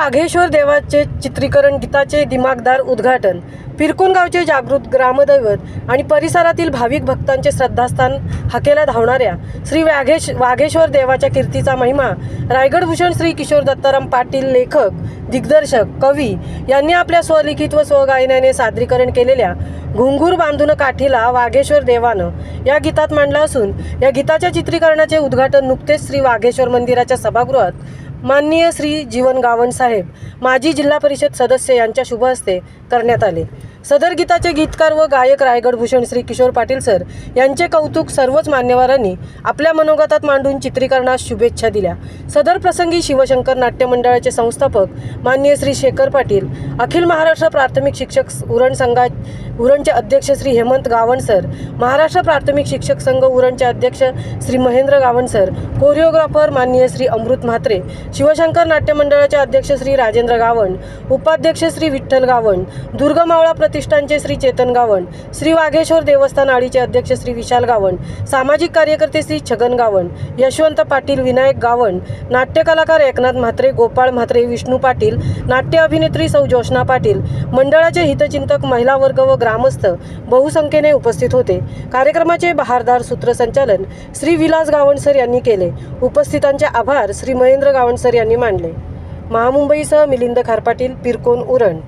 वाघेश्वर देवाचे चित्रीकरण गीताचे दिमागदार उद्घाटन। पिरकोन गावचे जागृत ग्रामदैवत आणि परिसरातील भाविक भक्तांचे श्रद्धास्थान हाकेला धावणाऱ्या श्री वाघेश्वर देवाच्या कीर्तीचा महिमा रायगडभूषण श्री किशोर दत्ताराम पाटील लेखक, दिग्दर्शक, कवी यांनी आपल्या स्वलिखित व स्वगायनाने सादरीकरण केलेल्या घुंगूर बांधून काठीला वाघेश्वर देवानं या गीतात मांडला असून या गीताच्या चित्रीकरणाचे उद्घाटन नुकतेच श्री वाघेश्वर मंदिराच्या सभागृहात माननीय श्री जीवन गावण साहेब, माजी जिल्हा परिषद सदस्य यांच्या शुभ हस्ते करण्यात आले। सदर गीताचे गीतकार व गायक रायगडभूषण श्री किशोर पाटील सर यांचे कौतुक सर्वच मान्यवरांनी आपल्या मनोगतात मांडून चित्रीकरणास शुभेच्छा दिल्या। सदर प्रसंगी शिवशंकर नाट्य मंडळाचे संस्थापक माननीय श्री शेखर पाटील, अखिल महाराष्ट्र प्राथमिक शिक्षक उरणचे अध्यक्ष श्री हेमंत गावण सर, महाराष्ट्र प्राथमिक शिक्षक संघ उरणचे अध्यक्ष श्री महेंद्र गावण सर, कोरिओग्राफर माननीय श्री अमृत म्हात्रे, शिवशंकर नाट्य मंडळाचे अध्यक्ष श्री राजेंद्र गावण, उपाध्यक्ष श्री विठ्ठल गावण, दुर्गमावळा प्रतिष्ठानचे श्री चेतन गावण, श्री वाघेश्वर देवस्थान आळीचे अध्यक्ष श्री विशाल गावण, सामाजिक कार्यकर्ते श्री छगन गावण, यशवंत पाटील, विनायक गावण, नाट्य कलाकार एकनाथ म्हात्रे, गोपाळ म्हात्रे, विष्णू पाटील, नाट्य अभिनेत्री सौ जोशना पाटील, मंडळाचे हितचिंतक, महिला वर्ग व ग्रामस्थ बहुसंख्येने उपस्थित होते। कार्यक्रमाचे बहारदार सूत्रसंचालन श्री विलास गावण सर यांनी केले। उपस्थितांचे आभार श्री महेंद्र गावण सर यांनी मानले। महामुंबईसह मिलिंद खारपाटील, पिरकोन, उरण।